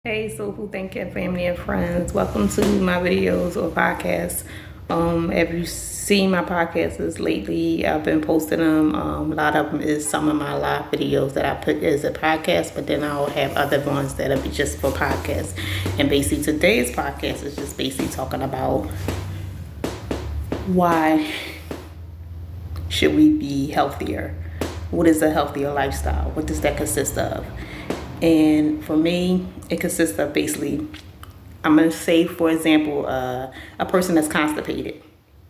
Hey, Soulful Thinking family and friends. Welcome to my videos or podcasts. If you've seen my podcasts lately, I've been posting them. A lot of them is some of my live videos that I put as a podcast, but then I'll have other ones that'll be just for podcasts. And basically today's podcast is just basically talking about why should we be healthier? What is a healthier lifestyle? What does that consist of? And for me, it consists of basically, I'm going to say, for example, a person that's constipated.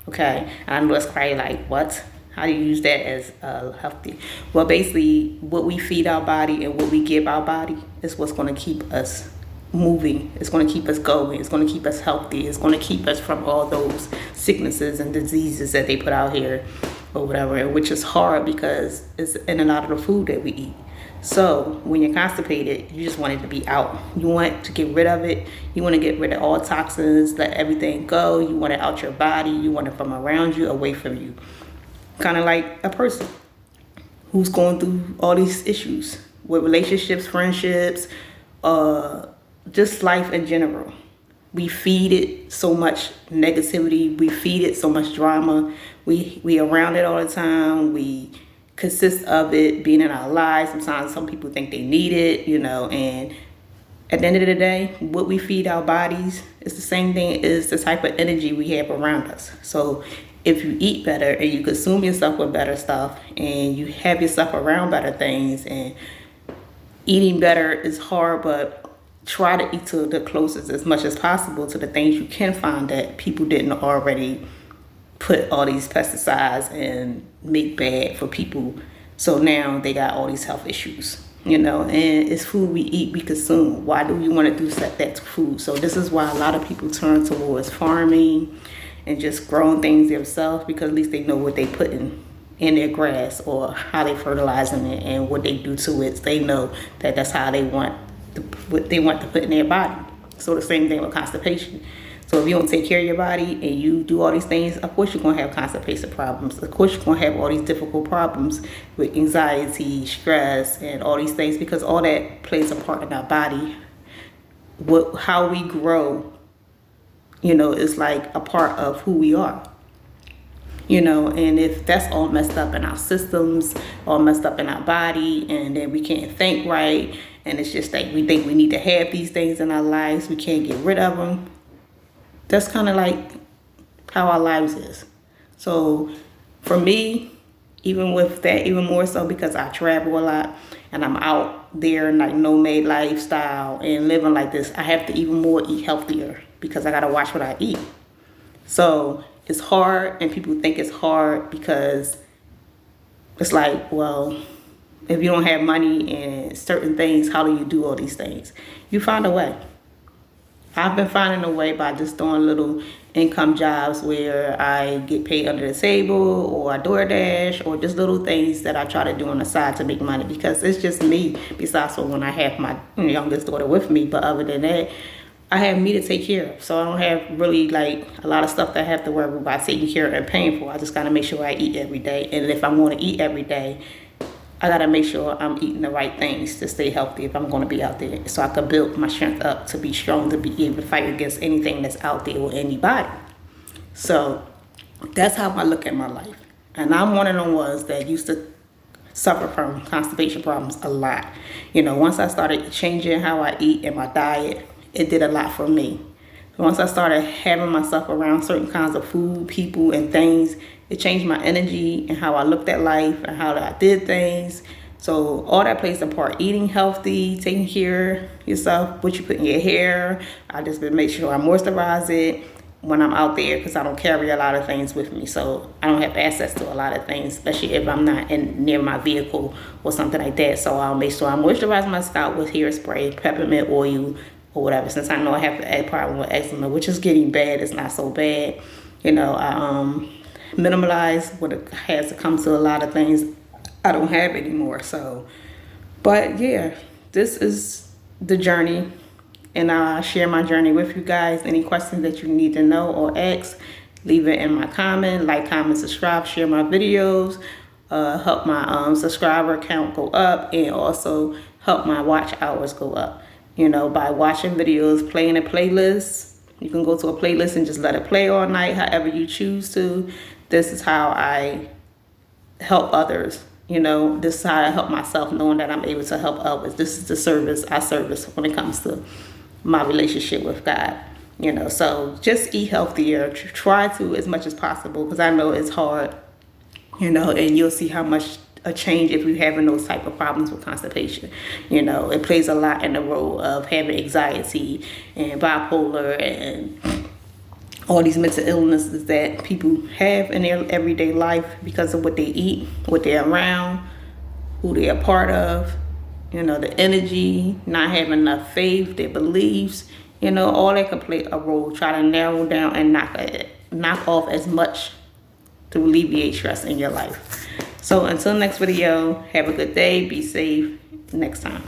Okay. And I know it's probably like, what? How do you use that as healthy? Well, basically, what we feed our body and what we give our body is what's going to keep us moving. It's going to keep us going. It's going to keep us healthy. It's going to keep us from all those sicknesses and diseases that they put out here or whatever, which is hard because it's in a lot of the food that we eat. So when you're constipated, you just want it to be out. You want to get rid of it. You want to get rid of all toxins, let everything go. You want it out your body. You want it from around you, away from you. Kind of like a person who's going through all these issues with relationships, friendships, just life in general. We feed it so much negativity. We feed it so much drama. We around it all the time. We consist of it being in our lives. Sometimes some people think they need it, and at the end of the day, what we feed our bodies is the same thing as the type of energy we have around us. So if you eat better and you consume yourself with better stuff and you have yourself around better things, and eating better is hard, but try to eat to the closest as much as possible to the things you can find that people didn't already put all these pesticides and make bad for people. So now they got all these health issues, and it's food we eat, we consume. Why do you want to do that to food? So this is why a lot of people turn towards farming and just growing things themselves, because at least they know what they put in their grass or how they fertilizing it and what they do to it. They know that that's how they want what they want to put in their body. So the same thing with constipation. So if you don't take care of your body and you do all these things, of course you're going to have constipation problems. Of course you're going to have all these difficult problems with anxiety, stress, and all these things, because all that plays a part in our body. How we grow, is like a part of who we are. And if that's all messed up in our systems, all messed up in our body, and then we can't think right, and it's just like we think we need to have these things in our lives, we can't get rid of them. That's kind of like how our lives is. So for me, even with that, even more so because I travel a lot and I'm out there in like nomad lifestyle and living like this, I have to even more eat healthier because I got to watch what I eat. So it's hard, and people think it's hard because it's like, well, if you don't have money and certain things, how do you do all these things? You find a way. I've been finding a way by just doing little income jobs where I get paid under the table, or I DoorDash, or just little things that I try to do on the side to make money, because it's just me, besides when I have my youngest daughter with me. But other than that, I have me to take care of. So I don't have really like a lot of stuff that I have to worry about taking care of and paying for. I just got to make sure I eat every day. And if I'm going to eat every day, I got to make sure I'm eating the right things to stay healthy if I'm going to be out there, so I can build my strength up to be strong, to be able to fight against anything that's out there or anybody. So that's how I look at my life. And I'm one of the ones that used to suffer from constipation problems a lot. Once I started changing how I eat and my diet, it did a lot for me. Once I started having myself around certain kinds of food, people, and things, it changed my energy and how I looked at life and how I did things. So all that plays a part. Eating healthy, taking care of yourself, what you put in your hair. I just been make sure I moisturize it when I'm out there, because I don't carry a lot of things with me. So I don't have access to a lot of things, especially if I'm not near my vehicle or something like that. So I'll make sure I moisturize my scalp with hairspray, peppermint oil, or whatever. Since I know I have a problem with eczema, which is getting bad, it's not so bad. I minimalize what it has to come to a lot of things I don't have anymore. So, but yeah, this is the journey, and I share my journey with you guys. Any questions that you need to know or ask, leave it in my comment. Like, comment, subscribe, share my videos, help my subscriber count go up, and also help my watch hours go up. you know, by watching videos, playing a playlist. You can go to a playlist and just let it play all night, however you choose to. This is how I help others. You know, this is how I help myself, knowing that I'm able to help others. This is the service I service when it comes to my relationship with God. You know, so just eat healthier. Try to as much as possible, because I know it's hard. You know, and you'll see how much a change if you're having those type of problems with constipation. You know, it plays a lot in the role of having anxiety and bipolar and all these mental illnesses that people have in their everyday life because of what they eat, what they're around, who they're a part of, you know, the energy, not having enough faith, their beliefs, you know, all that can play a role. Try to narrow down and knock off as much to alleviate stress in your life. So until next video, have a good day, be safe next time.